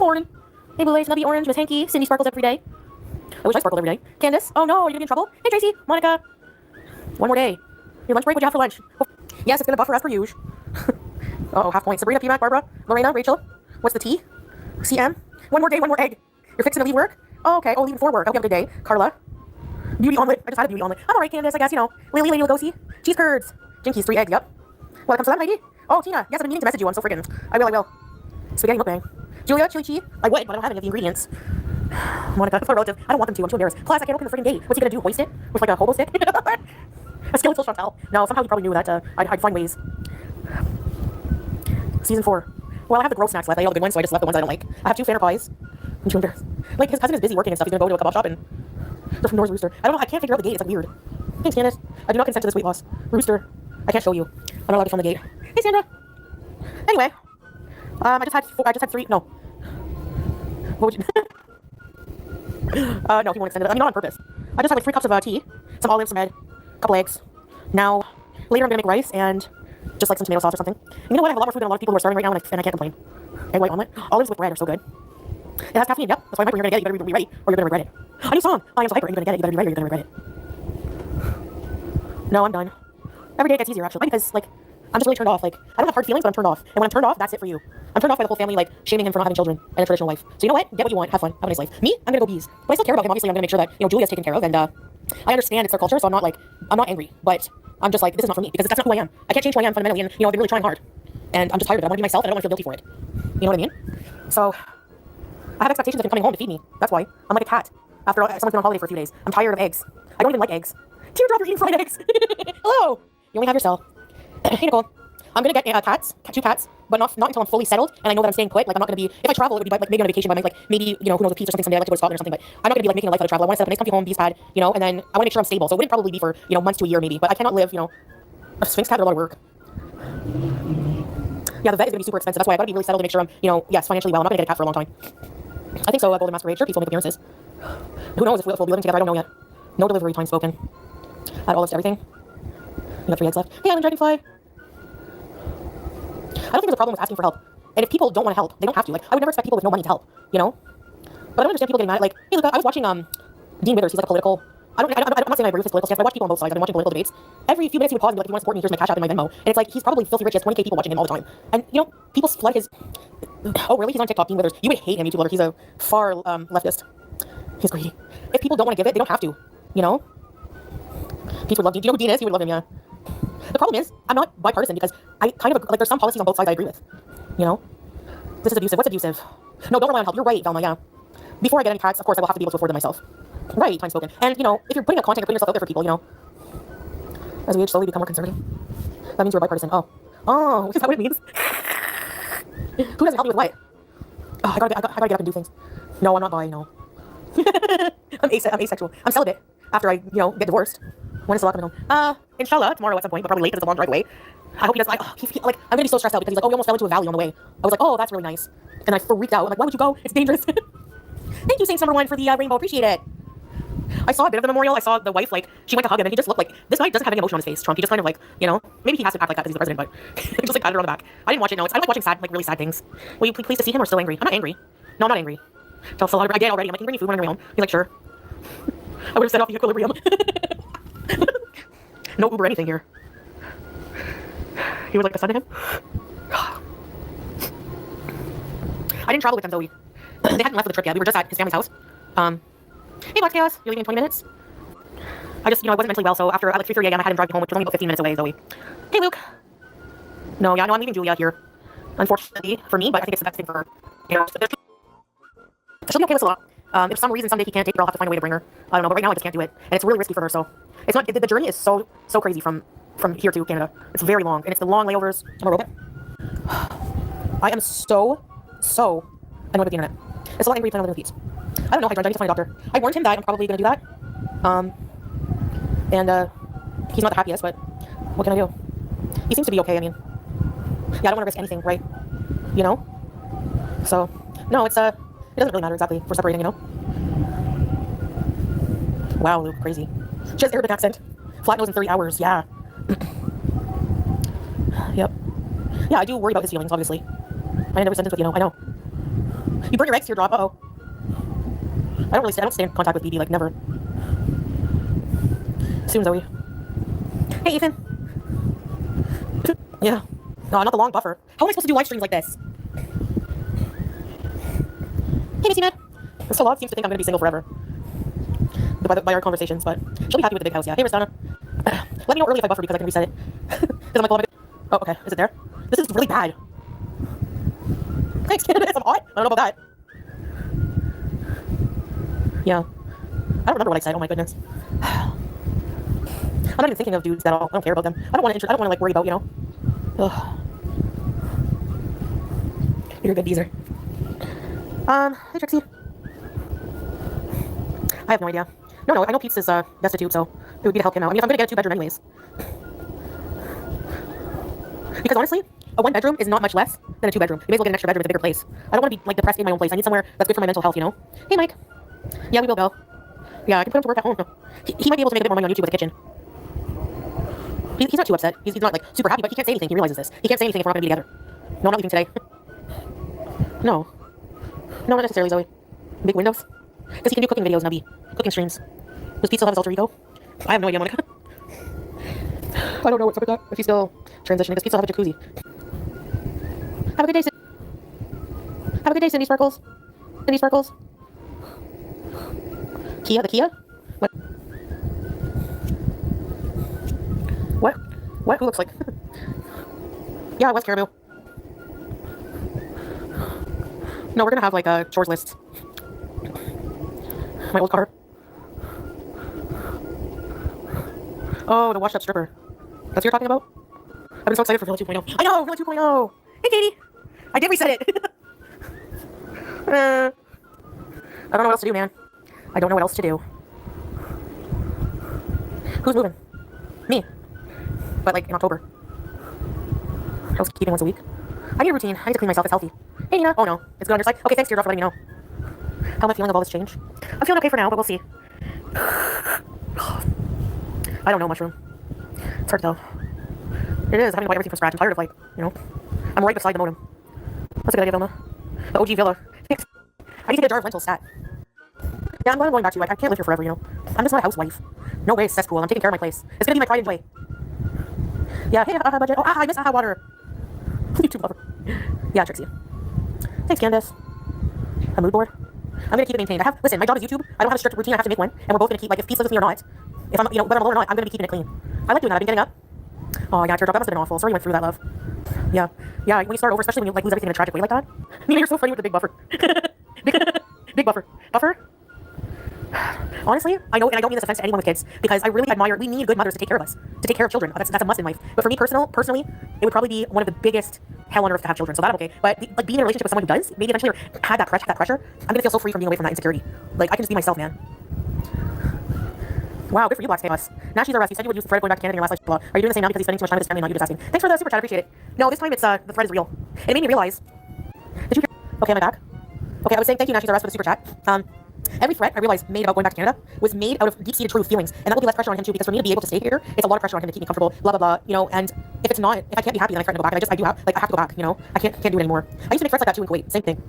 Porn. Hey, Blue Lace, Nubby Orange, Miss Hanky, Cindy sparkles every day. I wish I sparkled every day. Candace, oh no, are you gonna be in trouble? Hey, Tracy, Monica. One more day. Your lunch break, what'd you have for lunch? Oh, yes, it's gonna buffer as per usual. Uh-oh, half point. Sabrina, PMAC, Barbara, Lorena, Rachel. What's the T? CM. One more day, one more egg. You're fixing to leave work? Oh, okay. Oh, leaving for work. I hope you have a good day. Carla. Beauty omelet. I just had a beauty omelet. I'm alright, Candace, I guess, you know. Lily, Lady Lugosi. Cheese curds. Jinkies, 3 eggs, yep. Well, it comes to that, Heidi. Oh, Tina. Yes, I've been meaning to message you. I'm so friggin'. I will. Spaghetti mukbang. Julia, chili cheese. I would, but I don't have any of the ingredients. Monica, it's my relative. I don't want them to. I'm too embarrassed. Plus, I can't open the friggin' gate. What's he gonna do? Hoist it? With like a hobo stick? A skeletal Chantal. No, somehow he probably knew that I'd find ways. Season 4. Well, I have the gross snacks left. I ate all the good ones, so I just left the ones I don't like. I have 2 Fanner pies. I'm too embarrassed. Like, his cousin is busy working and stuff. He's gonna go to a kebab shop and... They're from Nor's Rooster. I don't know. I can't figure out the gate. It's like weird. Thanks, Candace. I do not consent to this weight loss. Rooster. I can't show you. I'm not allowed to film the gate. Hey, Sandra. Anyway. I just had 3... No. What would you... no, he won't extend it. I mean, not on purpose. I just had like 3 cups of tea, some olives, some bread, a couple eggs. Now, later I'm gonna make rice and just like some tomato sauce or something. And you know what? I have a lot more food than a lot of people who are starving right now, and I can't complain. Egg white omelet. Olives with bread are so good. It has caffeine, yep. That's why I remember you're gonna get it. You better be ready, or you're gonna regret it. A new song. I am so hyper. You're gonna get it. You better be ready, or you're gonna regret it. No, I'm done. Every day it gets easier, actually, because like I'm just really turned off. Like I don't have hard feelings, but I'm turned off. And when I'm turned off, that's it for you. I'm turned off by the whole family, like shaming him for not having children and a traditional life. So you know what? Get what you want. Have fun. Have a nice life. Me, I'm gonna go bees. But I still care about him. Obviously, I'm gonna make sure that Julia's taken care of, and I understand it's their culture, so I'm not angry, but I'm just like, this is not for me, because that's not who I am. I can't change who I am fundamentally, and I've been really trying hard, and I'm just tired of it. I want to be myself, and I don't want to feel guilty for it. You know what I mean? So I have expectations of him coming home to feed me. That's why I'm like a cat after someone's been on holiday for a few days. I'm tired of eggs. I don't even like eggs. Teardrop, you're eating fried eggs. Hello. You only have your cell. Hey, Nicole. I'm gonna get 2 cats, but not until I'm fully settled and I know that I'm staying put. Like I'm not gonna be, if I travel, it would be like maybe on a vacation, but like maybe who knows, a piece or something someday. I'd like to go to Scotland or something, but I'm not gonna be like making a life out of travel. I want to set up a nice comfy home, bees pad, and then I want to make sure I'm stable. So it wouldn't probably be for months to a year maybe, but I cannot live. A Sphinx cat is a lot of work. Yeah, the vet is gonna be super expensive. That's why I gotta be really settled to make sure I'm yes, financially well. I'm not gonna get a cat for a long time. I think so. Golden Masquerade, sure, people make appearances. Who knows if we'll be living together? I don't know yet. No delivery time spoken. Add olives to everything. You got 3 eggs left. Hey, Island Dragonfly. I don't think there's a problem with asking for help. And if people don't want to help, they don't have to. Like, I would never expect people with no money to help, But I don't understand people getting mad at, like, hey, look, I was watching Dean Withers. He's like a political... I'm not saying I agree with his political stance, but I watch people on both sides. I've been watching political debates. Every few minutes he would pause and be like, if you want to support me, here's my cash app and my Venmo. And it's like, he's probably filthy rich. He has 20K people watching him all the time. And, people flood his... Oh, really? He's on TikTok, Dean Withers. You would hate him, YouTuber. He's a far leftist. He's greedy. If people don't want to give it, they don't have to, Pete would love Dean. Do you know who Dean is? He would love him, yeah. The problem is, I'm not bipartisan because I kind of, there's some policies on both sides I agree with, This is abusive. What's abusive? No, don't rely on help. You're right, Velma, yeah. Before I get any cats, of course, I will have to be able to afford them myself. Right, time spoken. And, if you're putting out content, you're putting yourself out there for people, As we age, slowly become more conservative. That means you're bipartisan. Oh, is that what it means? Who doesn't help me with what? Oh, I gotta get up and do things. No, I'm not bi, no. I'm asexual. I'm celibate after I, get divorced. When is the lock coming home? Inshallah, tomorrow at some point, but probably late because it's a long drive away. I hope he doesn't. I'm gonna be so stressed out because he's like, we almost fell into a valley on the way. I was like, oh, that's really nice. And I freaked out. I'm like, why would you go? It's dangerous. Thank you, Saints #1, for the rainbow. Appreciate it. I saw a bit of the memorial. I saw the wife, she went to hug him, and he just looked like, this guy doesn't have any emotion on his face, Trump. He just kind of maybe he has to act like that because he's the president, but he just patted her on the back. I didn't watch it, no. I don't like watching sad, really sad things. Will you please to see him or still angry? I'm not angry. No, I'm not angry. Tell Salah, I did already. I'm like, can you bring me food when I'm on my own? He's like, sure. I would have set off the equilibrium. No Uber anything here. You would like the sun to him? I didn't travel with them, Zoe. They hadn't left for the trip yet. We were just at his family's house. Hey, Black Chaos. You're leaving in 20 minutes? I just, I wasn't mentally well, so after 3:30 a.m. I had him drive me home, which was only about 15 minutes away, Zoe. Hey, Luke. No, I'm leaving Julia here. Unfortunately for me, but I think it's the best thing for her. She'll be okay with a lot. If for some reason someday he can't take her, I'll have to find a way to bring her. I don't know, but right now I just can't do it. And it's really risky for her, so... It's not... The journey is so crazy from here to Canada. It's very long, and it's the long layovers. I'm a robot. I am so annoyed with the internet. It's a lot angry to plan on living with Pete. I don't know, I need to find a doctor. I warned him that I'm probably going to do that. He's not the happiest, but what can I do? He seems to be okay, I mean. Yeah, I don't want to risk anything, right? So, no, it's, it doesn't really matter exactly for separating, Wow, Luke, crazy. She has Arabic accent. Flat nose in 30 hours, yeah. Yep. Yeah, I do worry about his feelings, obviously. I end every sentence with, I know. You burn your eggs, teardrop. Uh-oh. I don't stay in contact with BB, like, never. Soon, Zoe. Hey, Ethan. Yeah. No, not the long buffer. How am I supposed to do live streams like this? Hey, Missy Man. So Log seems to think I'm going to be single forever. By our conversations, but she'll be happy with the big house, yeah. Hey, Ristana. Let me know early if I buffer because I can reset it. Because I'm like, oh, okay. Is it there? This is really bad. Thanks, kid. I'm hot. I don't know about that. Yeah. I don't remember what I said. Oh my goodness. I'm not even thinking of dudes at all. I don't care about them. I don't want to like worry about, you know. Ugh. You're a good geezer. Hey Trixie. I have no idea. No, I know Pete's is destitute, so it would be to help him out. I mean, if I'm gonna get a 2-bedroom anyways. Because honestly, a 1-bedroom is not much less than a 2-bedroom. You may as well get an extra bedroom. It's a bigger place. I don't want to be like depressed in my own place. I need somewhere that's good for my mental health, you know. Hey Mike. Yeah, we will go. Yeah, I can put him to work at home. He might be able to make a bit more money on YouTube with the kitchen. He's not too upset. He's not like super happy, but he can't say anything. He realizes this. He can't say anything if we're not gonna be together. No, I'm not leaving today. No, not necessarily, Zoe. Big windows. Because he can do cooking videos, Nubby. Cooking streams. Does Pete still have his alter ego? I have no idea, Monica. I don't know what's up with that. If he's still transitioning, because Pete still have a jacuzzi. Have a good day, Cindy. Have a good day, Cindy Sparkles. Cindy Sparkles. Kia? The Kia? What? What? Who looks like? Yeah, West Caribou. No, we're gonna have like a chores list. My old car. Oh, the washed up stripper. That's what you're talking about? I've been so excited for Villa 2.0. I know! Villa 2.0! Hey, Katie! I did reset it! I don't know what else to do, man. I don't know what else to do. Who's moving? Me. But like in October. Housekeeping once a week. I need a routine. I need to clean myself. It's healthy. Hey, Nina. Oh no. It's good on your side? Okay, thanks, Deirdre, for letting me know. How am I feeling of all this change? I'm feeling okay for now, but we'll see. I don't know, Mushroom. It's hard to tell. It is, having to buy everything from scratch. I'm tired of, like, you know. I'm right beside the modem. That's a good idea, Vilma. The OG Villa. I need to get a jar of lentils stat. Yeah, I'm going back to you. I can't live here forever, you know. I'm just not a housewife. No way, it's cesspool. I'm taking care of my place. It's gonna be my pride and joy. Yeah, hey, budget. Oh, I miss water. YouTube lover. Yeah, Trixie. Thanks, Candace. A mood board. I'm gonna keep it maintained. Listen, my job is YouTube. I don't have a strict routine. I have to make one, and we're both gonna keep, like, if Pete lives with me or not, if I'm, you know, whether I'm alone or not, I'm gonna be keeping it clean. I like doing that. I've been getting up. Oh yeah, teardrop. That must have been awful. Sorry you went through that, love. Yeah, when you start over, especially when you like lose everything in a tragic way like that. Nina, you're so funny with the big buffer. Big buffer. Honestly, I know, and I don't mean this offense to anyone with kids, because I really admire. We need good mothers to take care of us, to take care of children. That's a must in life. But for me personally, it would probably be one of the biggest hell on earth to have children. So that I'm okay. But like being in a relationship with someone who does, maybe eventually, or had that pressure, I'm gonna feel so free from being away from that insecurity. Like I can just be myself, man. Wow, good for you, Black Chaos. Now she's our rest. You said you would use the thread going back to Canada in your last life. Are you doing the same now because he's spending too much time with his family, not you just asking? Thanks for the super chat, appreciate it. No, this time it's the thread is real. It made me realize. Did you hear? Okay, am I back? Okay, I was saying thank you, Now she's our rest, for the super chat. Every threat I realized made about going back to Canada was made out of deep-seated truth feelings, and that will be less pressure on him too, because for me to be able to stay here, it's a lot of pressure on him to keep me comfortable, blah blah blah, you know. And if I can't be happy, then I threaten to go back. And I have to go back, you know. I can't do it anymore. I used to make threats like that too in Kuwait, same thing.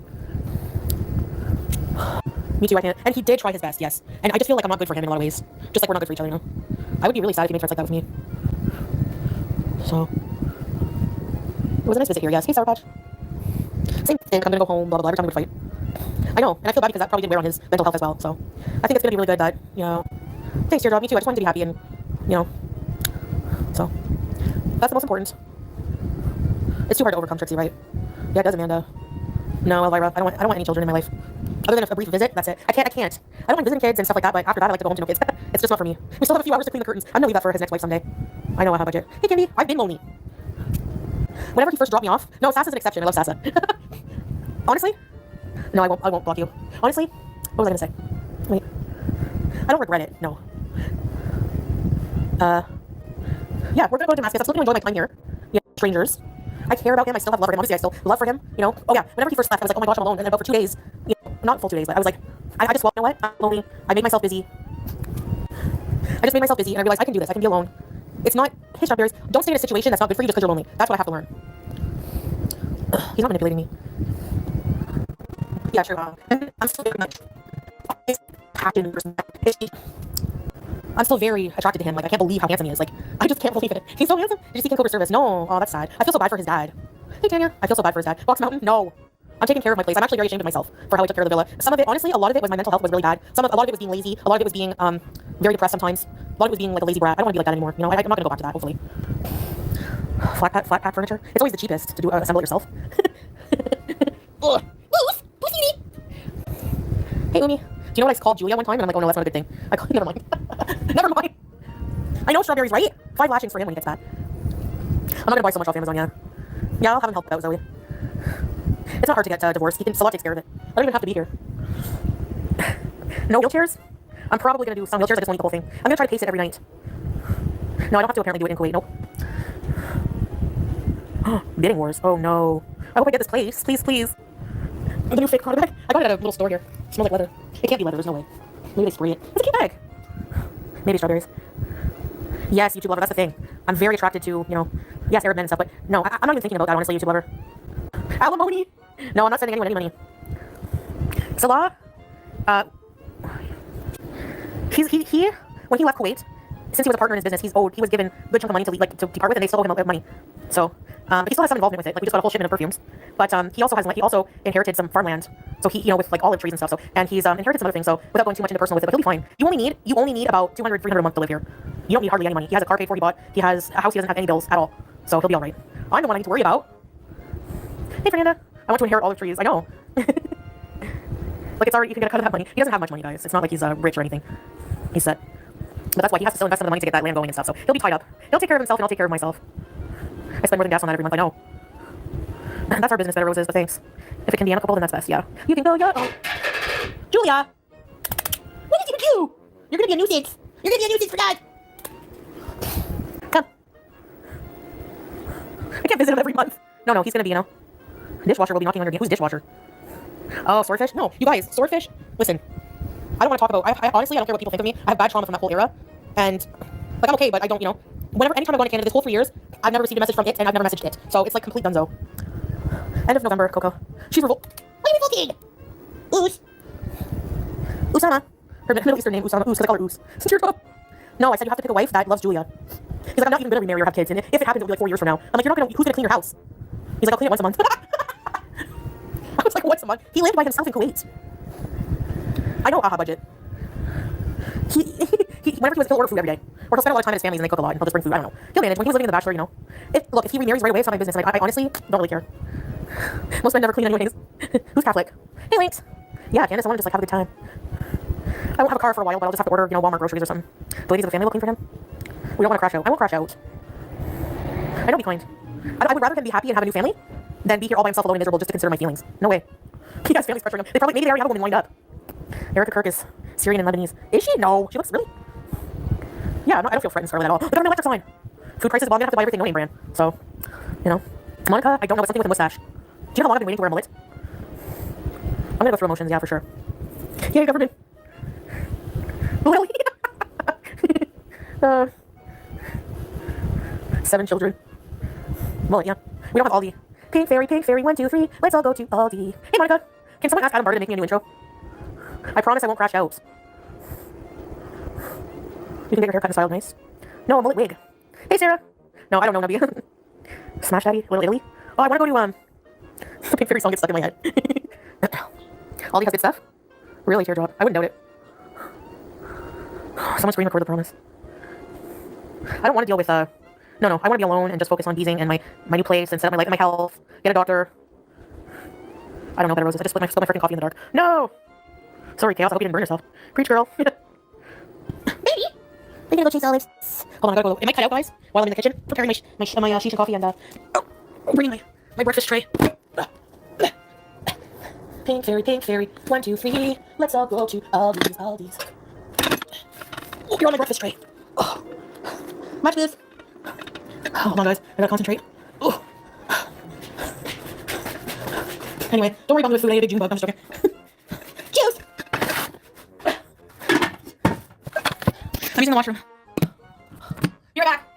Me too, I can't. And he did try his best, yes. And I just feel like I'm not good for him in a lot of ways, just like we're not good for each other, you know. I would be really sad if he made threats like that with me. So it was a nice visit here, yes. Hey, Sour Patch. Same thing. I'm gonna go home, blah blah blah. Every time we would fight. I know, and I feel bad because that probably did wear on his mental health as well. So I think it's gonna be really good that, you know. Thanks, Teardrop. Me too. I just wanted to be happy, and you know. So that's the most important. It's too hard to overcome, Trixie, right? Yeah, it does, Amanda. No, Elvira. I don't want any children in my life. Other than a brief visit, that's it. I can't. I don't like visiting kids and stuff like that, but after that, I like to go home to no kids. It's just not for me. We still have a few hours to clean the curtains. I'm gonna leave that for his next wife someday. I know I have a budget. Hey, Candy. I've been lonely. Whenever he first dropped me off. No, Sassa's an exception. I love Sassa. Honestly. No, I won't block you. Honestly, what was I gonna say? Wait. I don't regret it. No. Yeah, we're gonna go to Damascus. I'm still gonna enjoy my time here. Yeah, strangers. I care about him. I still have love for him. Obviously, I still love for him. You know. Oh yeah. Whenever he first left, I was like, oh my gosh, I'm alone. And then about for 2 days, you know, not full 2 days, but I was like, I just, well, you know what? I'm lonely. I made myself busy. I just made myself busy, and I realized I can do this. I can be alone. It's not his job. Don't stay in a situation that's not good for you just because you're lonely. That's what I have to learn. He's not manipulating me. Yeah, true. I'm still very much passionate person. I'm still very attracted to him. Like, I can't believe how handsome he is. Like, I just can't believe it. He's so handsome. Did you see King Cobra Service? No. Oh, that's sad. I feel so bad for his dad. Hey, Tanya. I feel so bad for his dad. Box Mountain? No. I'm taking care of my place. I'm actually very ashamed of myself for how I took care of the villa. Some of it, honestly, a lot of it was my mental health was really bad. A lot of it was being lazy. A lot of it was being very depressed sometimes. A lot of it was being like a lazy brat. I don't want to be like that anymore. You know, I'm not gonna go back to that. Hopefully. Flat pack furniture. It's always the cheapest to do assemble it yourself. Ugh. Hey, Umi. Do you know what I called Julia one time? And I'm like, oh no, that's not a good thing. Never mind. Never mind. I know strawberries, right? 5 lashings for him when he gets that. I'm not gonna buy so much off Amazon, yeah. Yeah, I'll have him help out, Zoe. It's not hard to get divorced. Salah takes care of it. I don't even have to be here. No wheelchairs? I'm probably gonna do some wheelchairs. I just won't eat the whole thing. I'm gonna try to pace it every night. No, I don't have to apparently do it in Kuwait. Nope. Bidding wars. Oh no. I hope I get this place. Please, please. The new fake product bag. I got it at a little store here. It smells like leather. It can't be leather. There's no way. Maybe they spray it. It's a cute bag. Maybe strawberries. Yes, YouTube lover. That's the thing. I'm very attracted to, you know, yes, Arab men and stuff, but no, I'm not even thinking about that, honestly, YouTube lover. Alimony. No, I'm not sending anyone any money. Salah, he when he left Kuwait, since he was a partner in his business, he was given a good chunk of money to depart with, and they still owe him money. So, but he still has some involvement with it. Like, we just got a whole shipment of perfumes. But he also inherited some farmland. So he, you know, with like olive trees and stuff. So, and he's inherited some other things. So without going too much into personal with it, but he'll be fine. You only need about 200, 300 a month to live here. You don't need hardly any money. He has a car paid for. He bought. He has a house. He doesn't have any bills at all. So he'll be all right. I'm the one I need to worry about. Hey, Fernanda. I want to inherit olive trees. I know. Like, it's already, you can get a cut of that money. He doesn't have much money, guys. It's not like he's rich or anything. He's set. But that's why he has to still invest some of the money to get that land going and stuff. So he'll be tied up. He'll take care of himself, and I'll take care of myself. I spend more than gas on that every month. I know. That's our business, Better Roses, but thanks. If it can be amicable, then that's best. Yeah. You can go, yeah. Oh. Julia. What did you do? You're gonna be a nuisance. You're gonna be a nuisance for God. Come. I can't visit him every month. No, he's gonna be, you know. Dishwasher will be knocking on your gate. Who's dishwasher? Oh, swordfish? No, you guys, swordfish. Listen, I don't want to talk about. I honestly, I don't care what people think of me. I have bad trauma from that whole era, and like, I'm okay, but I don't, you know. Anytime I've gone to Canada this whole 3 years, I've never received a message from it, and I've never messaged it. So it's like complete dunzo. End of November, Coco. She's revolt. Why are you revolting? Oos. Usama. Her Middle Eastern name, Usama. Oos, because I call her Oos. No, I said you have to pick a wife that loves Julia. He's like, I'm not even gonna remarry or have kids, and if it happens, it'll be like 4 years from now. I'm like, you're not gonna. Who's gonna clean your house? He's like, I'll clean it once a month. I was like, once a month? He lived by himself in Kuwait. I know AHA budget. Whenever he'll order food every day. Or he'll spend a lot of time at his families and they cook a lot and he'll just bring food. I don't know. He'll manage. When he was living in The Bachelor, you know. Look, if he remarries right away, it's not my business. I honestly don't really care. Most men never clean anyways. Who's Catholic? Hey, Lynx. Yeah, Candace, I want to just like have a good time. I won't have a car for a while, but I'll just have to order, you know, Walmart groceries or something. The ladies of the family will clean for him. We don't want to crash out. I won't crash out. I don't be kind. I would rather him be happy and have a new family than be here all by himself alone and miserable just to consider my feelings. No way. He has family's pressuring him. Maybe they already have a woman lined up. Erica Kirk is Syrian and Lebanese. Is she? No. She looks really. Yeah, I don't feel threatened, Scarlett, at all. Look at my electric sign. Food prices, well, I'm gonna have to buy everything no name brand. So, you know. Monica, I don't know, it's something with a mustache. Do you know how long I've been waiting to wear a mullet? I'm gonna go through emotions, yeah, for sure. Yeah, government. Lily. 7 children. Mullet, yeah. We don't have Aldi. Pink fairy, 1, 2, 3. Let's all go to Aldi. Hey, Monica. Can someone ask Adam Barter to make me a new intro? I promise I won't crash out. You can get your haircut and styled nice. No, a mullet wig. Hey, Sarah. No, I don't know, Nabi. Smash Daddy, Little Italy. Oh, I want to go to, the Pink Fairy song gets stuck in my head. Aldi has good stuff? Really, teardrop. I wouldn't doubt it. Someone screen record the promise. I don't want to deal with, no, I want to be alone and just focus on beezing and my new place and set up my life and my health. Get a doctor. I don't know, Better Roses. I just spilled my freaking coffee in the dark. No! Sorry, Chaos. I hope you didn't burn yourself. Preach, girl. Baby! I'm gonna go chase olives. Hold on, I gotta go. It might cut out, guys, while I'm in the kitchen preparing my sheesh and coffee and, bringing my breakfast tray. Pink fairy, 1, 2, 3. Let's all go to Aldi's. Oh, you're on my breakfast tray. Oh. Match this. Hold on, guys. I gotta concentrate. Oh. Anyway, don't worry about me with food. I ate a big June bug. I'm just joking. Juice! I'm using the washroom. You're back.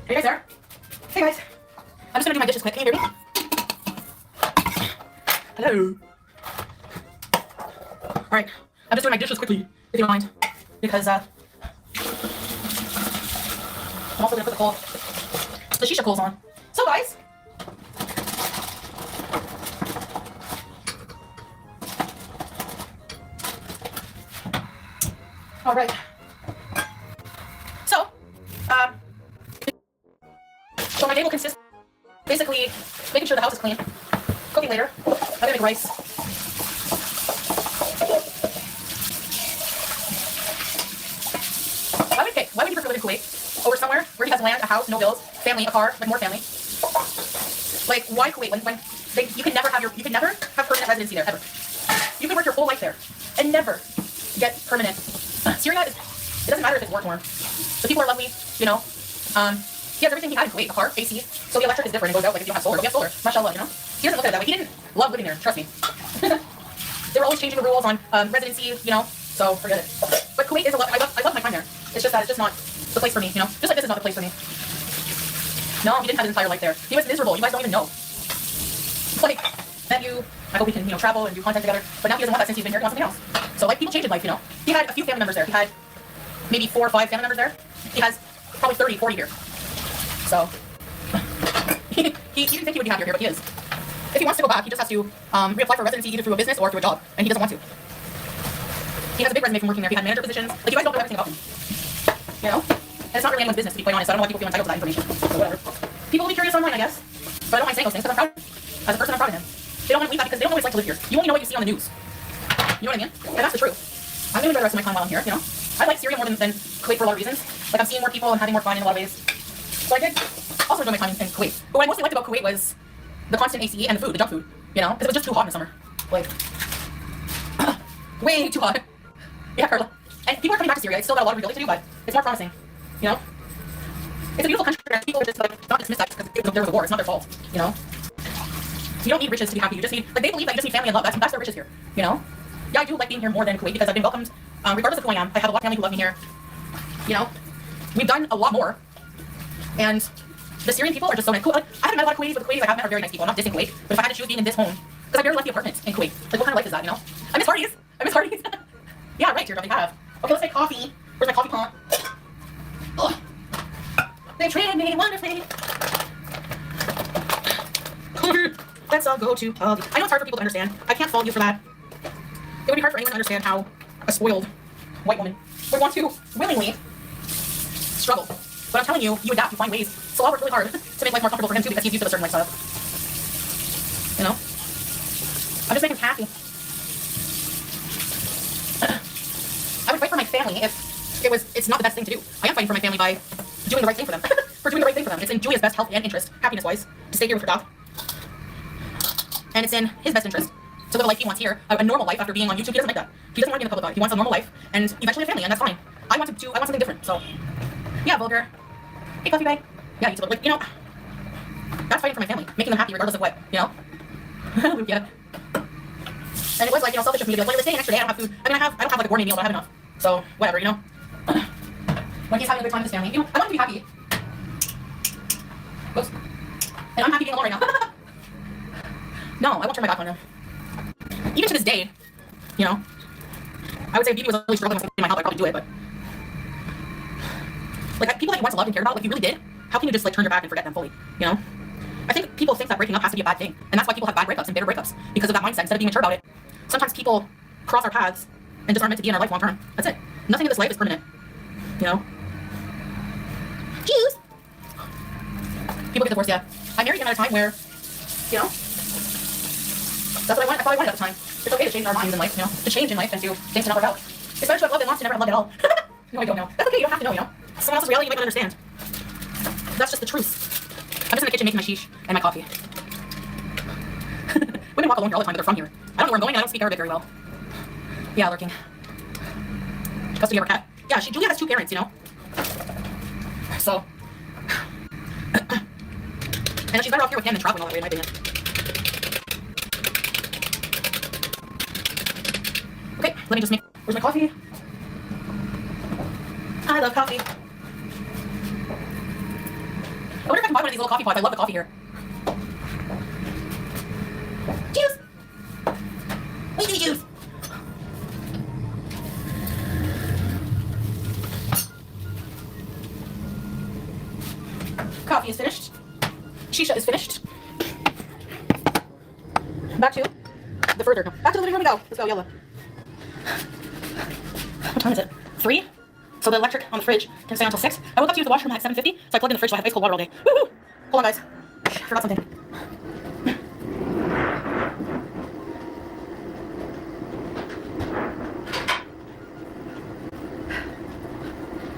Hey guys there? Hey guys. I'm just gonna do my dishes quick. Can you hear me? Hello. Alright. I'm just doing my dishes quickly, if you don't mind. Because I'm also gonna put the shisha coals on. So guys. Alright. So my day will consist basically making sure the house is clean, cooking later. I'm gonna make rice. Why would you prefer living in Kuwait over somewhere where he has land, a house, no bills, family, a car, like more family? Like why Kuwait when you can never have permanent residency there ever. You can work your whole life there and never get permanent. Syria it doesn't matter if it's war torn. The people are lovely, you know. He has everything he had in Kuwait, a car, AC, so the electric is different and goes out like if you have solar. But we have solar, mashallah, you know. He doesn't look at it that way. He didn't love living there, trust me. They were always changing the rules on residency, you know. So forget it. But Kuwait is I love my time there. It's just that it's just not the place for me, you know. Just like this is not the place for me. No, he didn't have his entire life there. He was miserable. You guys don't even know. Like that I hope we can, you know, travel and do content together. But now he doesn't want that since he's been here. He wants something else. So like people change in life, you know. He had a few family members there. He had maybe 4 or 5 family members there. He has probably 30, 40 here. So he didn't think he would be happier here, but he is. If he wants to go back, he just has to reapply for residency either through a business or through a job, and he doesn't want to. He has a big resume from working there. He had manager positions. Like you guys don't know everything about him, you know. And it's not really anyone's business, to be quite honest. So I don't know why people feel entitled to that information. So whatever. People will be curious online, I guess. But I don't mind saying those things because I'm proud of him. As a person, I'm proud of him. They don't want to leave that because they don't always like to live here. You only know what you see on the news. You know what I mean? And that's the truth. I'm going to enjoy the rest of my time while I'm here, you know. I like Syria more than Kuwait for a lot of reasons. Like I'm seeing more people and having more fun in a lot of ways. So I did also enjoy my time in Kuwait. But what I mostly liked about Kuwait was the constant AC and the food, the junk food, you know, because it was just too hot in the summer. Like, way too hot. Yeah, Carla. And people are coming back to Syria. It's still got a lot of rebuilding to do, but it's more promising, you know. It's a beautiful country, and people are just like not dismiss that because there was a war. It's not their fault, you know. You don't need riches to be happy. You just need, like, they believe that you just need family and love. That's their riches here, you know. Yeah, I do like being here more than Kuwait because I've been welcomed, regardless of who I am. I have a lot of family who love me here. You know, we've done a lot more, and the Syrian people are just so nice. Like, I haven't met a lot of Kuwaitis, but the Kuwaitis I have met are very nice people. I'm not dissing Kuwait, but if I had to choose being in this home, because I barely left the apartment in Kuwait. Like, what kind of life is that, you know? I miss Hardee's. Yeah, right, teardrop, they have. Okay, let's make coffee. Where's my coffee pot? Ugh. They treated me wonderfully. Let's all go to Aldi. I know it's hard for people to understand. I can't fault you for that. It would be hard for anyone to understand how a spoiled white woman would want to willingly struggle. But I'm telling you, you adapt, you find ways. So I'll work really hard to make life more comfortable for him too because he's used to a certain lifestyle. You know? I'm just making him happy. I would fight for my family if it's not the best thing to do. I am fighting for my family by doing the right thing for them. For doing the right thing for them. It's in Julia's best health and interest, happiness-wise, to stay here with her dog. And it's in his best interest to live a life he wants here, a normal life after being on YouTube. He doesn't like that. He doesn't want to be in the public eye. He wants a normal life and eventually a family, and that's fine. I want something different. So, yeah, vulgar. Hey, coffee bag. Yeah, you like, you know, that's fighting for my family, making them happy regardless of what, you know. Yeah. And it was like, you know, selfish of me to be like, well, let's stay an extra day. I don't have food. I mean, I don't have like a gourmet meal, but I have enough. So whatever, you know. When he's having a good time with his family, you know, I want him to be happy. Whoops. And I'm happy being alone right now. No, I won't turn my back on him. Even to this day, you know, I would say if Bibi was really struggling with my health, I'd probably do it, but like people that you once loved and cared about, like you really did, how can you just like turn your back and forget them fully, you know? I think people think that breaking up has to be a bad thing, and that's why people have bad breakups and bitter breakups, because of that mindset, instead of being mature about it. Sometimes people cross our paths and just aren't meant to be in our life long term. That's it. Nothing in this life is permanent, you know? Jeez! People get divorced, yeah. I married him at a time where, you know, that's what I wanted. I thought I wanted at the time. It's okay to change our minds in life, you know, to change in life and to things to not work out. It's better to have loved and lost to never have loved at all. No, I don't know. That's okay, you don't have to know, you know. Someone else's reality you might not understand. That's just the truth. I'm just in the kitchen making my sheesh and my coffee. Women walk alone here all the time, but they're from here. I don't know where I'm going and I don't speak Arabic very well. Yeah, lurking. Custody of her cat. Yeah, Julia has 2 parents, you know. So. And she's better off here with him than traveling all that way, in my opinion. Okay, let me just make. Where's my coffee? I love coffee. these little coffee pots. I love the coffee here. Juice! Let me see the juice! Coffee is finished. Shisha is finished. Back to the further. No, back to the living room we go. Let's go, yellow. What time is it? 3? So the electric on the fridge can stay until 6. I woke up to use the washroom at 7:50, so I plugged in the fridge so I have ice cold water all day. Woohoo! Hold on, guys. Forgot something.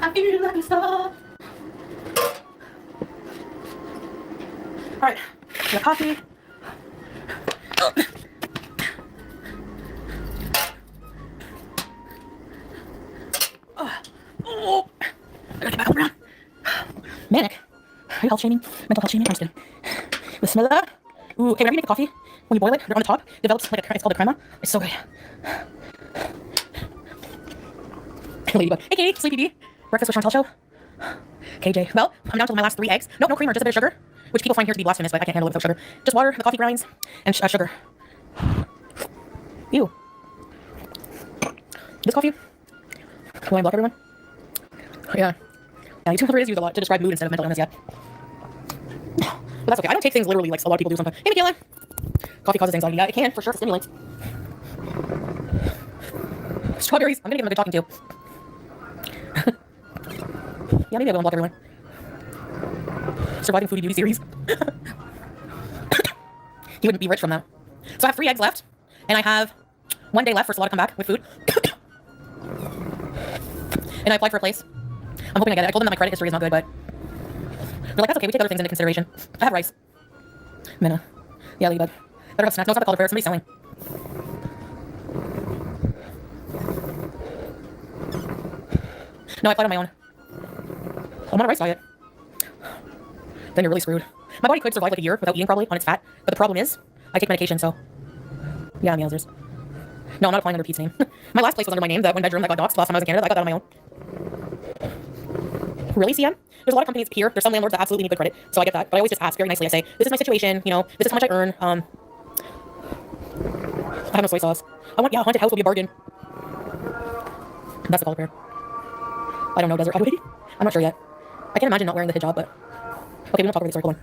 I feel like a star. Alright, the coffee. Oh, I gotta get back on the ground. Manic. Are you health shaming? Mental health shaming? I'm just kidding. Bismillah. Ooh, okay, whenever you make the coffee, when you boil it, on the top, develops like it's called a crema. It's so good. Ladybug. Hey, Katie, Sleepy Bee. Breakfast with Chantal show. KJ. Well, I'm down to my last 3 eggs. No creamer, just a bit of sugar, which people find here to be blasphemous, but I can't handle it without sugar. Just water, the coffee grinds, and sugar. Ew. This coffee. Will I block everyone? Yeah. Yeah, YouTube is used a lot to describe mood instead of mental illness yet. But that's okay. I don't take things literally like a lot of people do sometimes. Hey, Michaela. Coffee causes anxiety. Yeah, it can, for sure. It stimulates. Strawberries. I'm gonna give them a good talking to. Yeah, maybe I will unblock everyone. Surviving Foodie Beauty series. He wouldn't be rich from that. So I have 3 eggs left, and I have 1 day left for Salah to come back with food. And I applied for a place. I'm hoping I get it. I told them that my credit history is not good, but they're like, that's okay, we take other things into consideration. I have rice. Minna. Yeah, Ladybug. Better have snacks. No, it's not the color fair. Somebody's selling. No, I applied on my own. I'm on a rice diet. Then you're really screwed. My body could survive like a year without eating probably on its fat, but the problem is, I take medication, so yeah, meowsers. No, I'm not applying under Pete's name. My last place was under my name, that 1 bedroom that got doxed last time I was in Canada. I got that on my own. Really, CM? There's a lot of companies here. There's some landlords that absolutely need good credit, so I get that. But I always just ask very nicely. I say, this is my situation, you know, this is how much I earn. I have no soy sauce. Yeah, haunted house will be a bargain. That's the color pair. I don't know, Desert Highway. I'm not sure yet. I can't imagine not wearing the hijab, but okay, we don't talk about the historical one.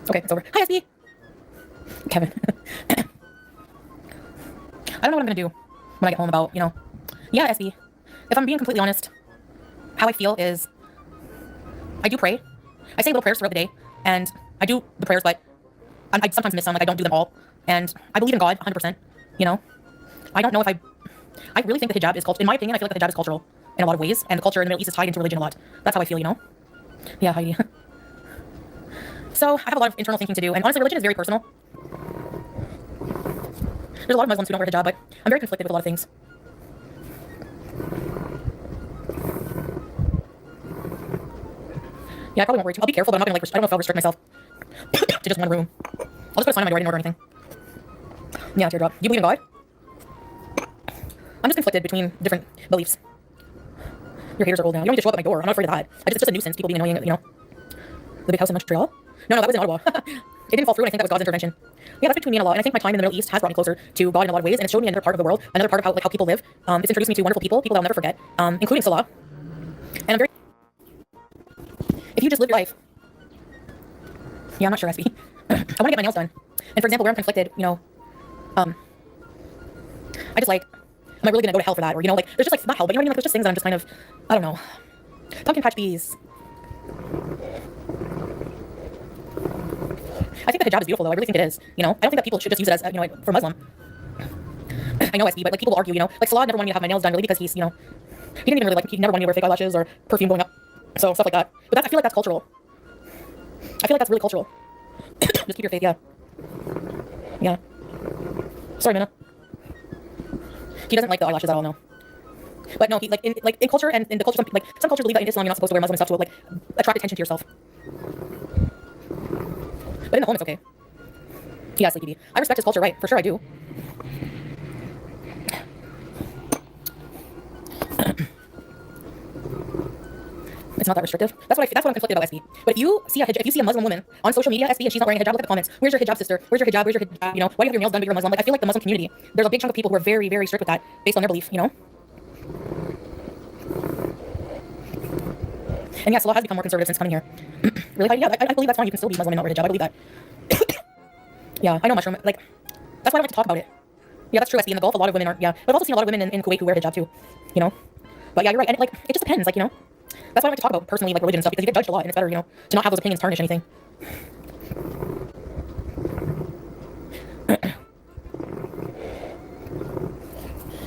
Okay, it's over. Hi, SB! Kevin. I don't know what I'm gonna do when I get home about, you know. Yeah, SB. If I'm being completely honest, how I feel is I do pray. I say little prayers throughout the day, and I do the prayers, but I sometimes miss some, like I don't do them all. And I believe in God 100%, you know. I don't know if I really think the hijab is cultural. In my opinion, I feel like the hijab is cultural in a lot of ways, and the culture in the Middle East is tied into religion a lot. That's how I feel, you know. Yeah, Heidi. So I have a lot of internal thinking to do, and honestly, religion is very personal. There's a lot of Muslims who don't wear hijab, but I'm very conflicted with a lot of things. Yeah, I probably won't worry too. I'll be careful, but I'm not gonna I don't know if I'll restrict myself to just one room. I'll just put a sign on my door. I didn't order anything. Yeah, teardrop. Do you believe in God? I'm just conflicted between different beliefs. Your haters are old now. You don't need to show up at my door. I'm not afraid of that. It's just a nuisance. People being annoying, you know. The big house in Montreal? No, that was in Ottawa. It didn't fall through, and I think that was God's intervention. Yeah, that's between me and Allah, and I think my time in the Middle East has brought me closer to God in a lot of ways, and it's shown me another part of the world, another part of how people live. It's introduced me to wonderful people I'll never forget, including Salah. And I'm very... If you just live your life... Yeah, I'm not sure, SB. I want to get my nails done. And for example, where I'm conflicted, you know... I just like, am I really gonna go to hell for that? Or, you know, like, there's just like, not hell, but you know what I mean? Like, there's just things that I'm just kind of, I don't know. Pumpkin patch bees. I think the hijab is beautiful, though. I really think it is. You know, I don't think that people should just use it as, you know, like, for Muslim. I know SB, but like people argue, you know, like Salah never wanted me to have my nails done really because he's, you know, he didn't even really like, he never wanted me to wear fake eyelashes or perfume going up. So stuff like that. But that's, I feel like that's cultural. I feel like that's really cultural. Just keep your faith, yeah. Yeah. Sorry, Minna. He doesn't like the eyelashes at all, no. But no, he like in culture and in the culture, some cultures believe that in Islam you're not supposed to wear Muslim stuff to like attract attention to yourself. But in the home it's okay. Yeah, Sleepy B. I respect his culture, right? For sure I do. It's not that restrictive. That's what I'm conflicted about, SB. But if you see a Muslim woman on social media, SB, and she's not wearing a hijab, look at the comments. Where's your hijab, sister? Where's your hijab? Where's your hijab? You know, why do you have your nails done but you're a Muslim? Like, I feel like the Muslim community, there's a big chunk of people who are very, very strict with that based on their belief, you know? And yeah, Salah has become more conservative since coming here. Really? Yeah, I believe that's fine. You can still be Muslim and not wear hijab. I believe that. Yeah, I know, Mushroom. Like, that's why I don't like to talk about it. Yeah, that's true, SB. In the Gulf, a lot of women are, yeah. But I've also seen a lot of women in Kuwait who wear hijab too, you know? But yeah, you're right. And like, it just depends, like, you know? That's why I don't like to talk about personally, like, religion and stuff, because you get judged a lot, and it's better, you know, to not have those opinions tarnish anything.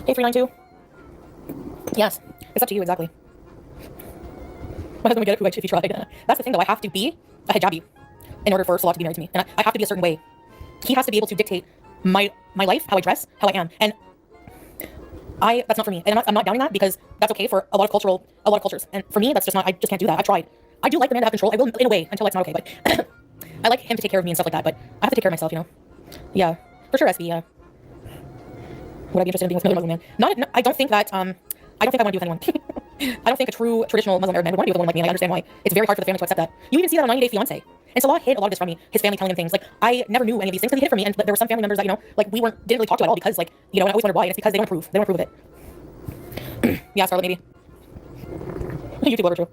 Hey, 392. Yes, it's up to you, exactly. My husband would get it if he tried. That's the thing, though. I have to be a hijabi in order for Salah to be married to me. And I have to be a certain way. He has to be able to dictate my life, how I dress, how I am. And that's not for me. And I'm not downing that because that's okay for a lot of cultures. And for me, that's just not, I just can't do that. I tried. I do like the man to have control. I will in a way until it's not okay. But I like him to take care of me and stuff like that. But I have to take care of myself, you know? Yeah, for sure, SB, yeah. Would I be interested in being with another Muslim man? I don't think that, I don't think I want to be with anyone. I don't think a true traditional Muslim Arab man would want to be with a woman like me, and I understand why. It's very hard for the family to accept that. You even see that on 90 Day Fiancé. And Salah hid a lot of this from me, his family telling him things. Like, I never knew any of these things because he hid it from me, and there were some family members that, you know, like, didn't really talk to at all because, like, you know, and I always wondered why, and it's because they don't approve. They don't approve of it. Yeah, Scarlet, maybe. YouTube lover, true.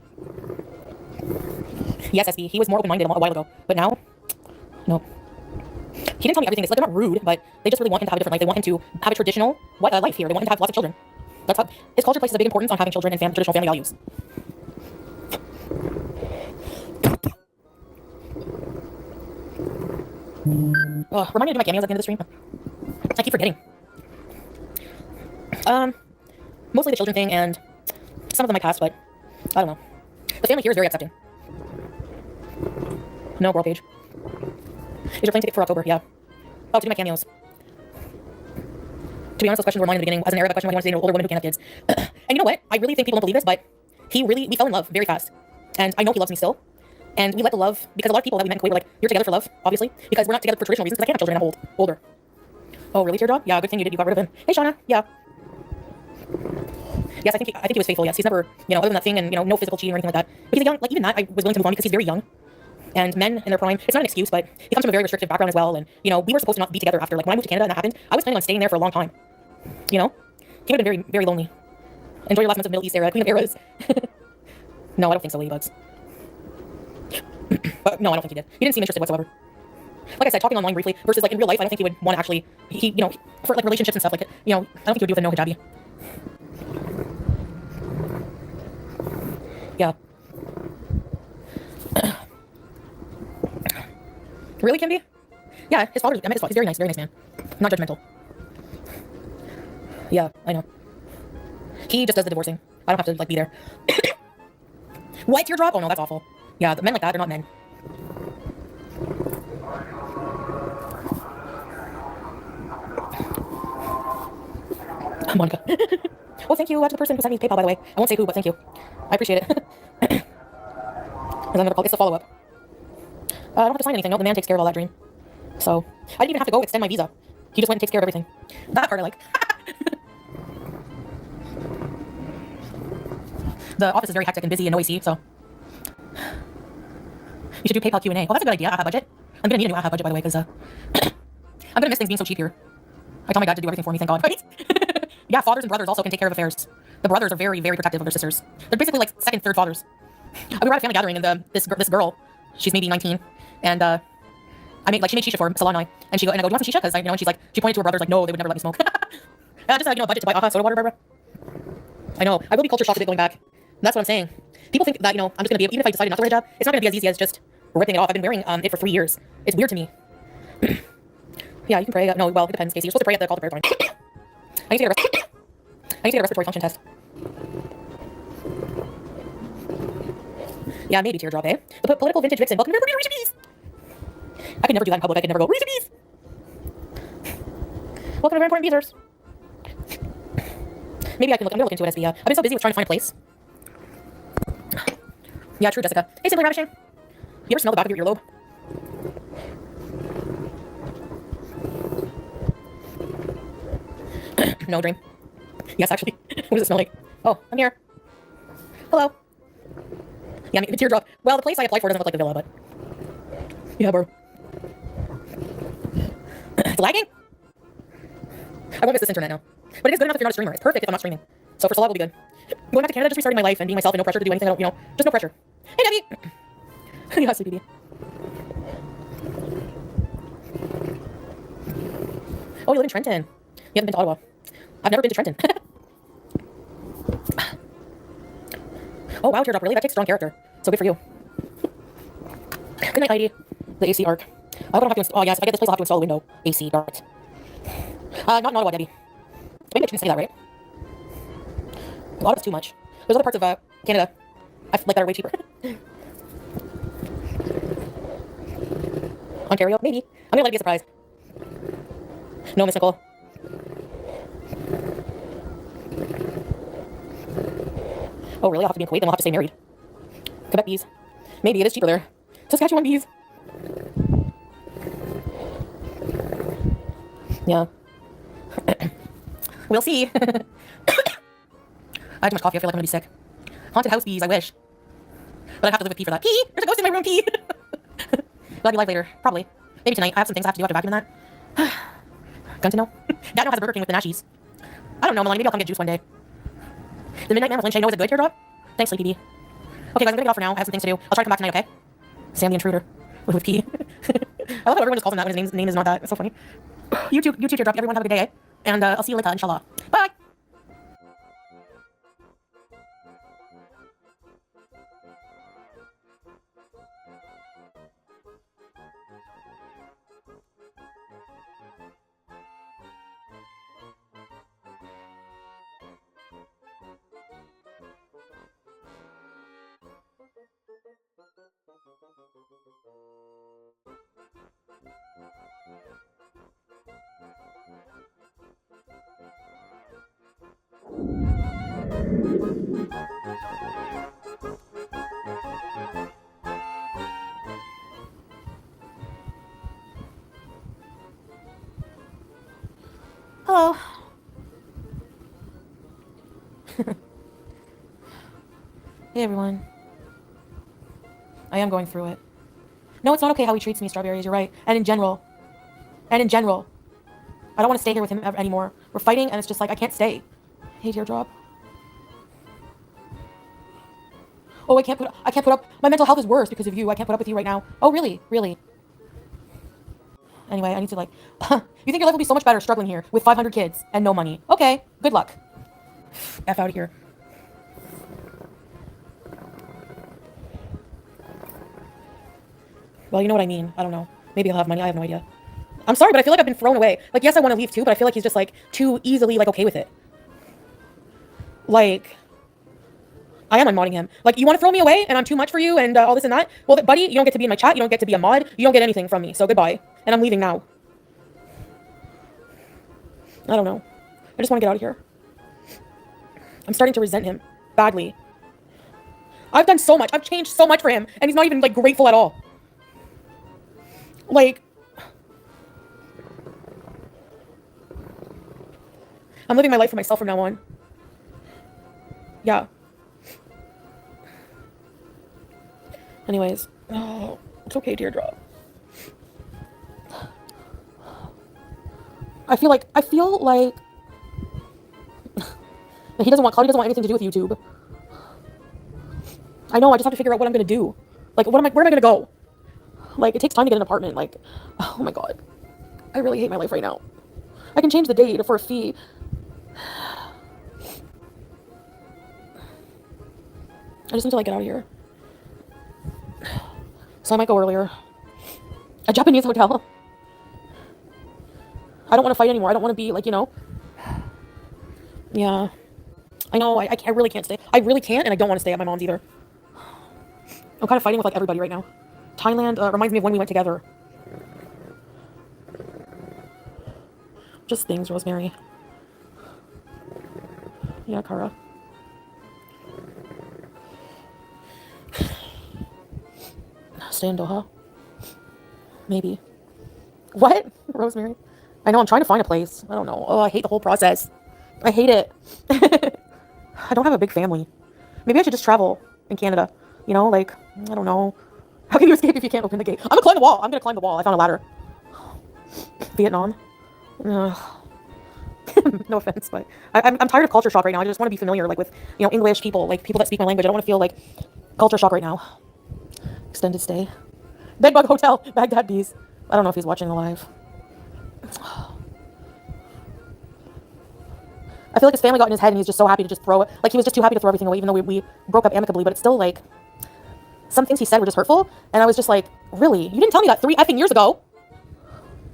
Yes, SB, he was more open-minded a while ago, but now, no. He didn't tell me everything. It's like, they're not rude, but they just really want him to have a different life. They want him to have a traditional life here. They want him to have lots of children. That's how his culture places a big importance on having children and traditional family values. Oh, remind me to do my cameos at the end of the stream. I keep forgetting. Mostly the children thing and some of them I cast, but I don't know. The family here is very accepting. No, girl page. Is your plane ticket for October? Yeah. Oh, to do my cameos. To be honest, those questions were mine in the beginning. As an Arab, question why you want to date an older woman who can't have kids. And you know what? I really think people don't believe this, but we fell in love very fast. And I know he loves me still. And we let the love, because a lot of people that we met in Kuwait were like, you're together for love, obviously. Because we're not together for traditional reasons, because I can't have children and I'm older. Oh, really, Teardrop? Yeah, good thing you got rid of him. Hey, Shauna. Yeah. Yes, I think he was faithful, yes. He's never, you know, other than that thing and, you know, no physical cheating or anything like that. But he's young, like, even that, I was willing to move on because he's very young. And men in their prime, it's not an excuse, but he comes from a very restrictive background as well. And, you know, we were supposed to not be together after, like, when I moved to Canada and that happened, I was planning on staying there for a long time. You know? He would have been very, very lonely. Enjoy your last months of Middle East era, Queen of Eras. No, I don't think so, Ladybugs. But no, I don't think he did. He didn't seem interested whatsoever. Like I said, talking online briefly versus like in real life, I don't think he would want to actually, you know, for like relationships and stuff like, you know, I don't think he would do with a no hijabi. Yeah. Really, Kimby? Yeah, I met his father. He's very nice man. Not judgmental. Yeah, I know. He just does the divorcing. I don't have to like be there. What, Teardrop? Oh no, that's awful. Yeah, the men like that, they're not men. Monica. Well, thank you to the person who sent me PayPal, by the way. I won't say who, but thank you. I appreciate it. There's another call. It's a follow-up. I don't have to sign anything. No, the man takes care of all that, Dream. So, I didn't even have to go extend my visa. He just went and takes care of everything. That part I like. The office is very hectic and busy and no AC, so. You should do PayPal Q&A. Oh, that's a good idea. AHA budget. I'm gonna need a new AHA budget, by the way, because I'm gonna miss things being so cheap here. I tell my dad to do everything for me, thank God, right? Yeah, fathers and brothers also can take care of affairs. The brothers are very, very protective of their sisters. They're basically like second, third fathers. We were at a family gathering and this girl, she's maybe 19, and she made shisha for Salah and I, and I go, do you want some shisha? Because, you know, and she pointed to her brothers like, no, they would never let me smoke. Just budget to buy soda water, Barbara. I know. I will be culture shocked a bit going back. That's what I'm saying. People think that, I'm just gonna be, even if I decided not to wear a hijab, it's not gonna be as easy as just ripping it off. I've been wearing it for 3 years. It's weird to me. Yeah, you can pray. No, well, it depends, Casey. You're supposed to pray at the call to prayer time. I need to get a respiratory function test. Yeah, maybe teardrop, eh? The political vintage vixen. Welcome to Reach Bees. I could never do that in public. I could never go, Reach Bees. Welcome to Very Important Beezers. Maybe I'm gonna look into it, SB. I've been so busy with trying to find a place. Yeah, true, Jessica. Hey, Simply Ravishing. You ever smell the back of your earlobe? No, Dream. Yes, actually. What does it smell like? Oh, I'm here. Hello. Yeah, the teardrop. Well, the place I applied for doesn't look like the villa, but... Yeah, bro. It's lagging? I won't miss this internet now. But it is good enough if you're not a streamer. It's perfect if I'm not streaming. So for Salah, will be good. Going back to Canada, just restarting my life and being myself and no pressure to do anything I don't, just no pressure. Hey, Debbie! Yeah, sleepy. Oh, you live in Trenton. You haven't been to Ottawa. I've never been to Trenton. Oh, wow, teardrop. Really? That takes strong character. So good for you. Good night, Heidi. The AC arc. I don't have to install. Oh, yes. If I get this place, I'll have to install a window. AC, darn it. Not in Ottawa, Debbie. Maybe I shouldn't say that, right? A lot of it's too much. There's other parts of Canada I like that are way cheaper. Ontario? Maybe. I'm gonna let it be a surprise. No, Miss Nicole. Oh, really? I'll have to be in Kuwait, then I'll have to stay married. Quebec bees. Maybe it is cheaper there. Saskatchewan bees. Yeah. We'll see. I had too much coffee. I feel like I'm gonna be sick. Haunted house bees. I wish. But I'd have to live with pee for that. Pee! There's a ghost in my room. Pee! Will I be live later? Probably. Maybe tonight. I have some things I have to do. I have to vacuum that. Gun to know. Dad now has a Burger King with the Nashies. I don't know, Melanie. Maybe I'll come get juice one day. The Midnight Man with Lynn Shay. No, is it good, teardrop? Thanks, Sleepy B. Okay, guys, I'm gonna get off for now. I have some things to do. I'll try to come back tonight, okay? Sam the Intruder. With P. I love how everyone just calls him that when his name is not that. It's so funny. You too, teardrop. Everyone have a good day, eh? And I'll see you later, inshallah. Bye! Hello. Hey, everyone. I am going through it. No, it's not okay how he treats me, Strawberries. You're right. And in general. I don't want to stay here with him anymore. We're fighting, and it's just like, I can't stay. Hey, teardrop. Oh, I can't put up. My mental health is worse because of you. I can't put up with you right now. Oh, really? Really? Anyway, I need to you think your life will be so much better struggling here with 500 kids and no money. Okay, good luck. F out of here. Well, you know what I mean. I don't know. Maybe he'll have money. I have no idea. I'm sorry, but I feel like I've been thrown away. Yes, I want to leave too, but I feel like he's just too easily okay with it. I am unmodding him. You want to throw me away and I'm too much for you and all this and that? Well, buddy, you don't get to be in my chat. You don't get to be a mod. You don't get anything from me. So goodbye. And I'm leaving now. I don't know. I just want to get out of here. I'm starting to resent him badly. I've done so much. I've changed so much for him. And he's not even grateful at all. I'm living my life for myself from now on. Yeah. Anyways, oh, it's okay, teardrop. I feel like he doesn't want Claudia doesn't want anything to do with YouTube. I know, I just have to figure out what I'm gonna do. Where am I gonna go? It takes time to get an apartment. Oh my god. I really hate my life right now. I can change the date for a fee. I just need to like get out of here. So I might go earlier. A Japanese hotel. I don't want to fight anymore. I don't want to be like, you know. Yeah. I know. I really can't stay. I really can't, and I don't want to stay at my mom's either. I'm kind of fighting with like everybody right now. Thailand reminds me of when we went together. Just things, Rosemary. Yeah, Kara. Stay in Doha? Maybe. What? Rosemary? I know, I'm trying to find a place. I don't know. Oh, I hate the whole process. I hate it. I don't have a big family. Maybe I should just travel in Canada. You know, like, I don't know. How can you escape if you can't open the gate? I'm gonna climb the wall. I'm gonna climb the wall. I found a ladder. Vietnam. Ugh. No offense, but I'm tired of culture shock right now. I just want to be familiar, like, with, you know, English people, like, people that speak my language. I don't want to feel, like, culture shock right now. Extended stay. Bedbug Hotel. Baghdad Bees. I don't know if he's watching the live. I feel like his family got in his head and he's just so happy to just throw it. Like, he was just too happy to throw everything away, even though we broke up amicably. But it's still, like, some things he said were just hurtful. And I was just like, really? You didn't tell me that 3 effing years ago.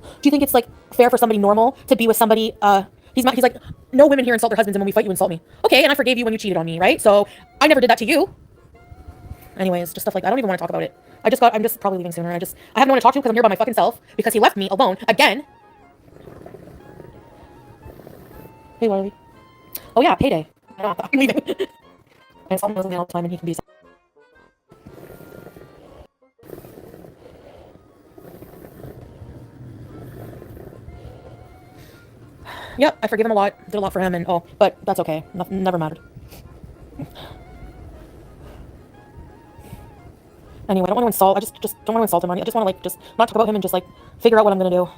Do you think it's, like, fair for somebody normal to be with somebody, he's like, no women here insult their husbands, and when we fight, you insult me. Okay, and I forgave you when you cheated on me, right? So I never did that to you. Anyways, just stuff like that. I don't even want to talk about it. I'm just probably leaving sooner. I have no one to talk to because I'm here by my fucking self because he left me alone again. Hey, Wiley. Oh yeah, payday. I don't have to. I'm leaving. I saw him all the time and he can be. Yep, I forgive him a lot. Did a lot for him, and but that's okay. Nothing, never mattered. Anyway, I don't want to insult. I just don't want to insult him. I just want to, like, just not talk about him and just, like, figure out what I'm gonna do.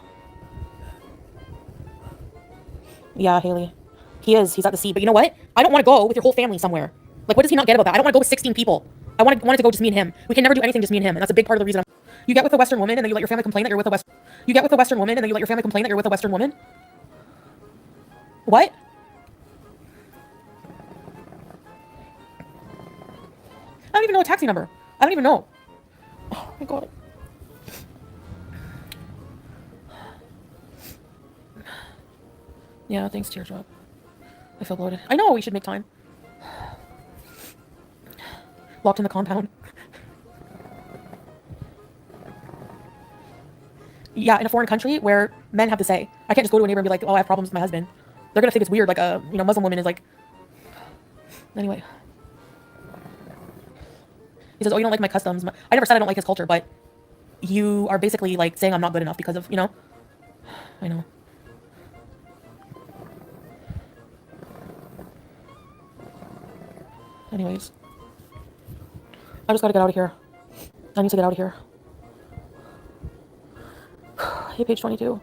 Yeah, Haley. He is. He's at the sea. But you know what? I don't want to go with your whole family somewhere. Like, what does he not get about that? I don't want to go with 16 people. I wanted to go just me and him. We can never do anything just me and him, and that's a big part of the reason. You get with a Western woman and then you let your family complain that you're with a West. You get with a Western woman and then you let your family complain that you're with a Western woman. What? I don't even know a taxi number. I don't even know. Oh my god. Yeah, thanks, Teardrop. I feel bloated. I know we should make time. Locked in the compound. Yeah, in a foreign country where men have to say. I can't just go to a neighbor and be like, oh, I have problems with my husband. They're gonna think it's weird, like a, you know, Muslim woman is like. Anyway. He says, oh, you don't like my customs. I never said I don't like his culture, but you are basically, like, saying I'm not good enough because of, you know. I know. Anyways. I just gotta get out of here. I need to get out of here. Hey, page 22.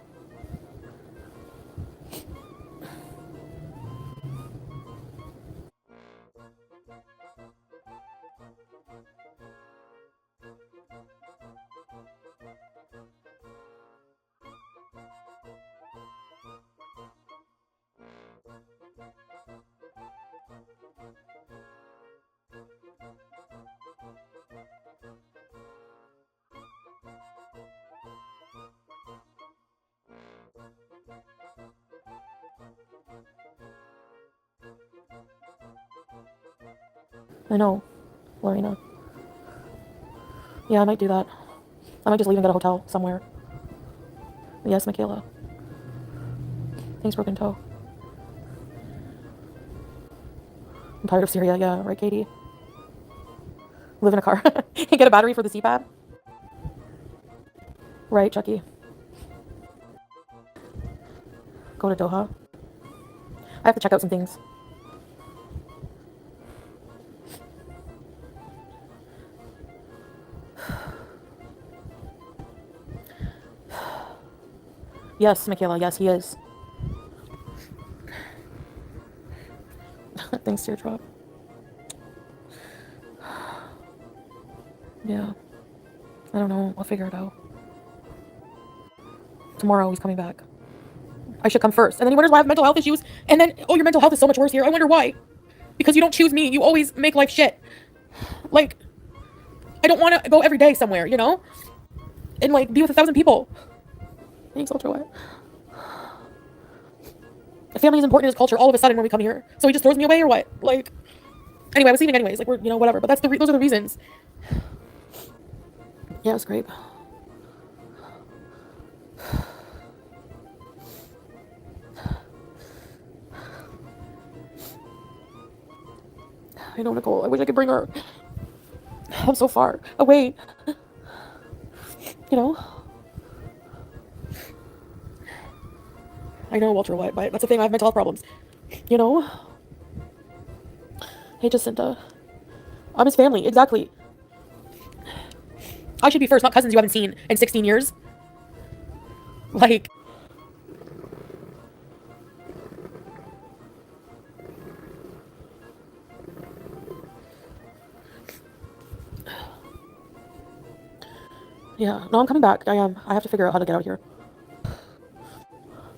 I know, Lorena. Yeah, I might do that. I might just leave and get a hotel somewhere. Yes, Michaela. Thanks, Broken Toe. I'm tired of Syria. Yeah, right, Katie? Live in a car. Get a battery for the CPAP. Right, Chucky. Go to Doha. I have to check out some things. Yes, Michaela. Yes, he is. Thanks, Teardrop. Yeah. I don't know. I'll figure it out. Tomorrow he's coming back. I should come first. And then he wonders why I have mental health issues. And then, oh, your mental health is so much worse here. I wonder why. Because you don't choose me. You always make life shit. Like, I don't want to go every day somewhere, you know? And, like, be with 1,000 people. Thanks, ultra family is important in his culture all of a sudden when we come here. So he just throws me away or what? Like, anyway, I was leaving anyways. Like, we're, you know, whatever. But that's those are the reasons. Yeah, it's great. I know, Nicole. I wish I could bring her. I'm so far away. You know? I know, Walter White, but that's the thing. I have mental health problems. You know? Hey, Jacinta. I'm his family. Exactly. I should be first, not cousins you haven't seen in 16 years. Like... Yeah, no, I'm coming back. I am. I have to figure out how to get out of here.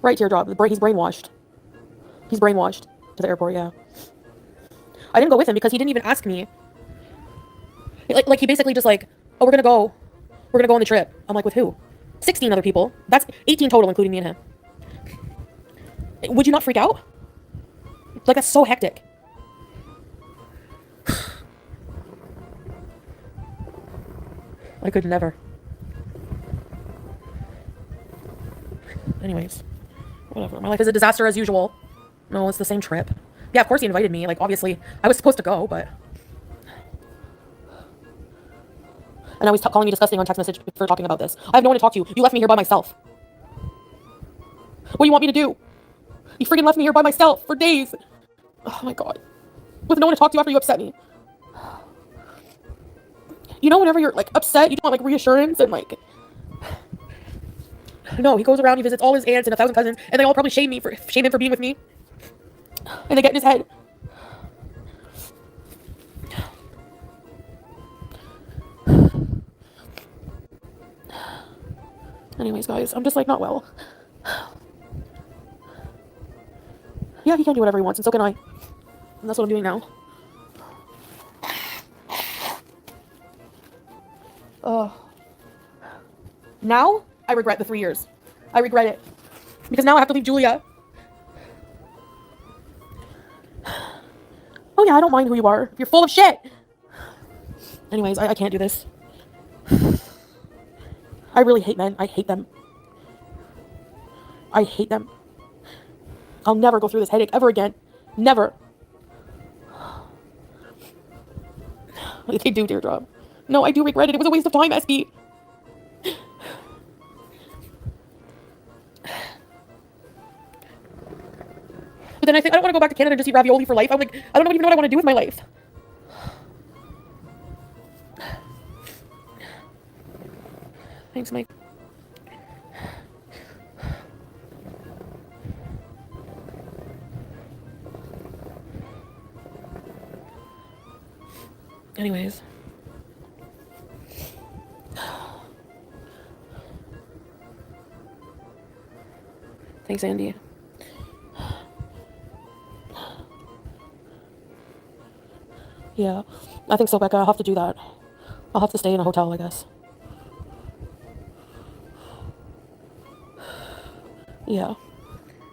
Right, teardrop. He's brainwashed. He's brainwashed to the airport, yeah. I didn't go with him because he didn't even ask me. Like he basically just like, oh, we're gonna go on the trip. I'm like, with who? 16 other people. That's 18 total, including me and him. Would you not freak out? Like, that's so hectic. I could never. Anyways, whatever. My life is a disaster as usual. No, it's the same trip. Yeah, of course he invited me. Like, obviously, I was supposed to go, but... And now he's calling me disgusting on text message for talking about this. I have no one to talk to. You left me here by myself. What do you want me to do? You freaking left me here by myself for days. Oh my god. With no one to talk to after you upset me. You know, whenever you're, like, upset, you want, like, reassurance and, like... No, he goes around, he visits all his aunts and 1,000 cousins, and they all probably shame him for being with me. And they get in his head. Anyways, guys, I'm just, like, not well. Yeah, he can do whatever he wants, and so can I. And that's what I'm doing now. Now, I regret the 3 years. I regret it. Because now I have to leave Julia. Oh yeah, I don't mind who you are. You're full of shit. Anyways, I can't do this. I really hate men. I hate them. I hate them. I'll never go through this headache ever again. Never. They do, teardrop. No, I do regret it. It was a waste of time, SB. But then I think I don't want to go back to Canada and just eat ravioli for life. I'm like, I don't even know what I want to do with my life. Thanks, Mike. Anyways. Thanks, Andy. Yeah, I think so, Becca. I'll have to do that. I'll have to stay in a hotel, I guess. Yeah.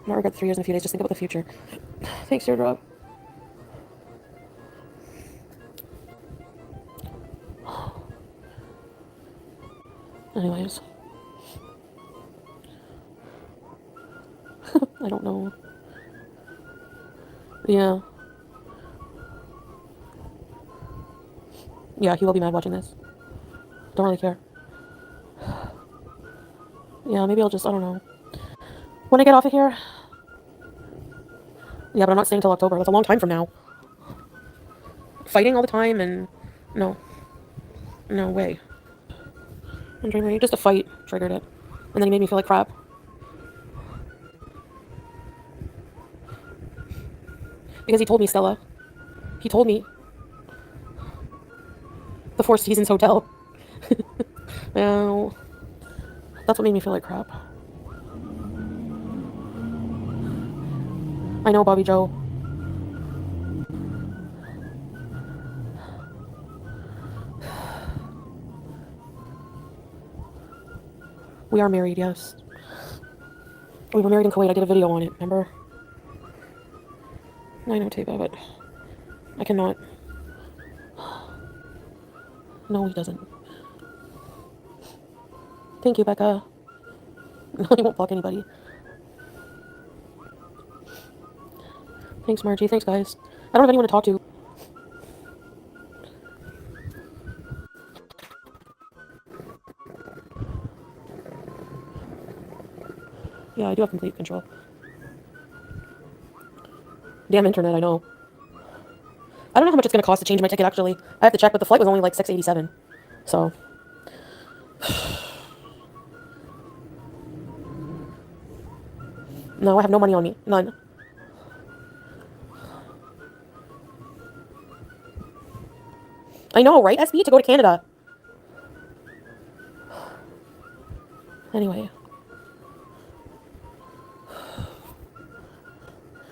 Not regret 3 years in a few days. Just think about the future. Thanks, teardrop. Anyways. I don't know. Yeah. Yeah, he will be mad watching this. Don't really care. Yeah, maybe I'll just, I don't know. When I get off of here. Yeah, but I'm not staying till October. That's a long time from now. Fighting all the time and... No. No way. Just a fight triggered it. And then he made me feel like crap. Because he told me, Stella. He told me. The Four Seasons Hotel. No. That's what made me feel like crap. I know, Bobby Joe. We are married, yes. We were married in Kuwait. I did a video on it, remember? I know, Taba, but I cannot. No, he doesn't. Thank you, Becca. No, he won't block anybody. Thanks, Margie. Thanks, guys. I don't have anyone to talk to. Yeah, I do have complete control. Damn internet, I know. I don't know how much it's going to cost to change my ticket, actually. I have to check, but the flight was only like $687. So. No, I have no money on me. None. I know, right, SB? To go to Canada. Anyway.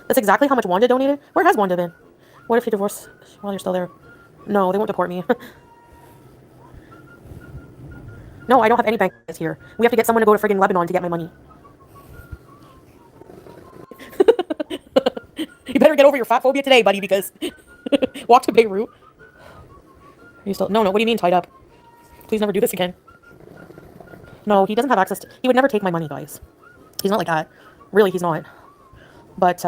That's exactly how much Wanda donated. Where has Wanda been? What if you divorce while you're still there? No, they won't deport me. No, I don't have any bank here. We have to get someone to go to friggin' Lebanon to get my money. You better get over your fat phobia today, buddy, because walk to Beirut. Are you still? No, what do you mean tied up? Please never do this again. No, he doesn't have access to... He would never take my money, guys. He's not like that. Really, he's not. But,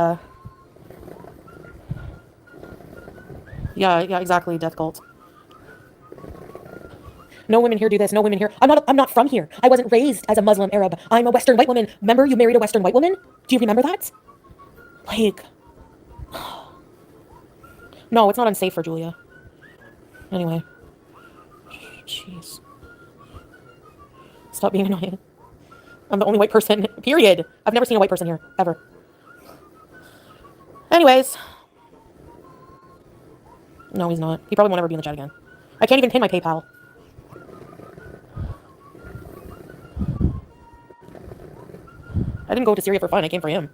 yeah, exactly, death cult. No women here do this, no women here. I'm not from here. I wasn't raised as a Muslim Arab. I'm a Western white woman. Remember, you married a Western white woman? Do you remember that? Like... No, it's not unsafe for Julia. Anyway. Jeez. Stop being annoying. I'm the only white person, period. I've never seen a white person here, ever. Anyways. No, he's not. He probably won't ever be in the chat again. I can't even pin my PayPal. I didn't go to Syria for fun. I came for him.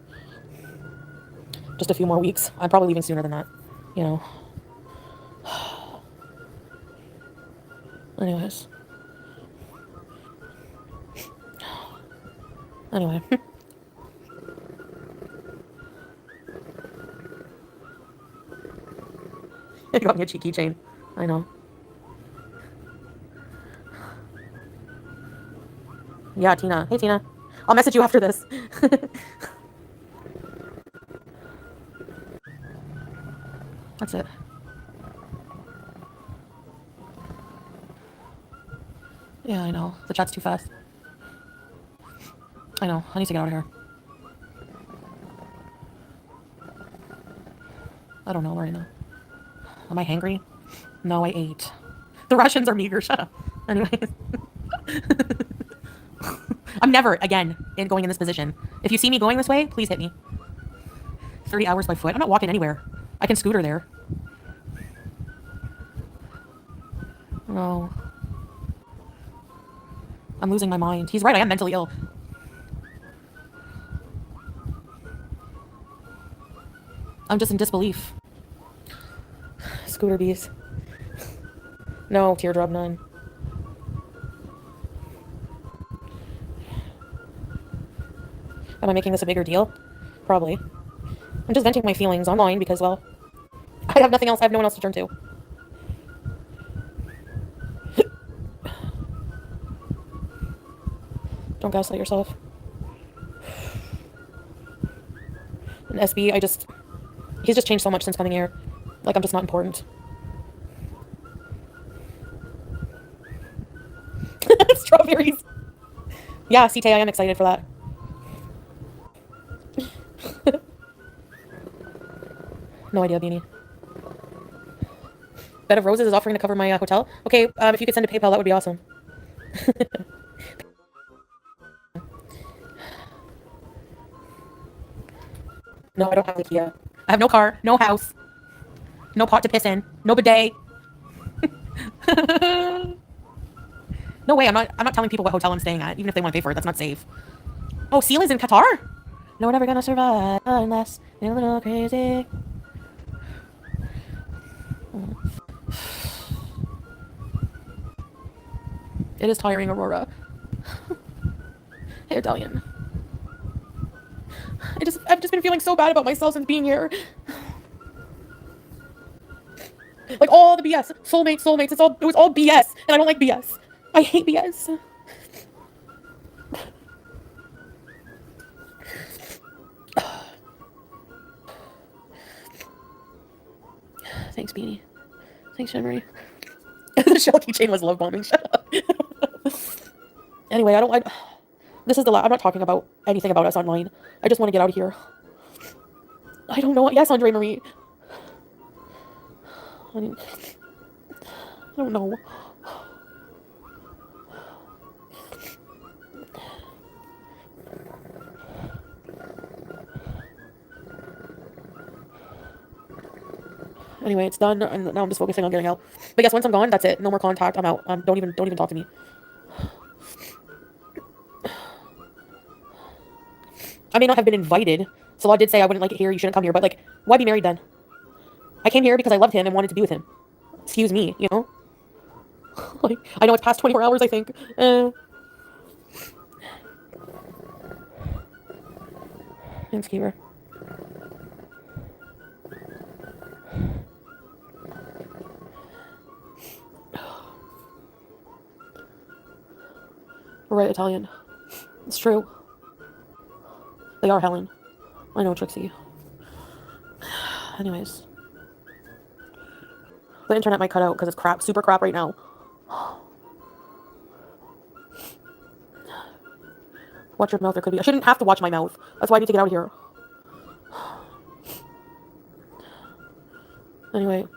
Just a few more weeks. I'm probably leaving sooner than that. You know. Anyways. Anyway. It got me a cheeky chain. I know. Yeah, Tina. Hey, Tina. I'll message you after this. That's it. Yeah, I know. The chat's too fast. I know. I need to get out of here. I don't know right now. Am I hangry? No, I ate. The Russians are meager. Shut up. Anyways. I'm never, again, going in this position. If you see me going this way, please hit me. 30 hours by foot. I'm not walking anywhere. I can scooter there. No. I'm losing my mind. He's right, I am mentally ill. I'm just in disbelief. Scooter bees. No, teardrop, none. Am I making this a bigger deal? Probably. I'm just venting my feelings online because, well, I have nothing else. I have no one else to turn to. Don't gaslight yourself. And SB, he's just changed so much since coming here. Like, I'm just not important. Strawberries. Yeah, CT, I am excited for that. No idea, Beanie. Bed of Roses is offering to cover my hotel. Okay, if you could send a PayPal, that would be awesome. No, I don't have IKEA. I have no car, no house, no pot to piss in, no bidet. No way, I'm not telling people what hotel I'm staying at, even if they want to pay for it. That's not safe. Oh, Sela's in Qatar? No, we're never gonna survive unless we're a little crazy. It is tiring, Aurora. Hey, Italian. I've just been feeling so bad about myself since being here. Like all the BS, soulmates. It was all BS, and I don't like BS. I hate BS. Thanks, Beanie. Thanks, Shimmery. The shell keychain was love bombing. Shut up. Anyway, this is the last. I'm not talking about anything about us online. I just want to get out of here. I don't know. Yes, Andre Marie. I don't know. Anyway, it's done, and now I'm just focusing on getting out. But yes, once I'm gone, that's it. No more contact. I'm out. Don't even talk to me. I may not have been invited. So I did say I wouldn't like it here. You shouldn't come here. But like, why be married then? I came here because I loved him and wanted to be with him. Excuse me, you know. Like, I know it's past 24 hours. I think. Thanks, Keeper. We're right, Italian. It's true. They are Helen. I know, Trixie. Anyways. The internet might cut out because it's crap, super crap right now. Watch your mouth, there could be. I shouldn't have to watch my mouth. That's why I need to get out of here. Anyway.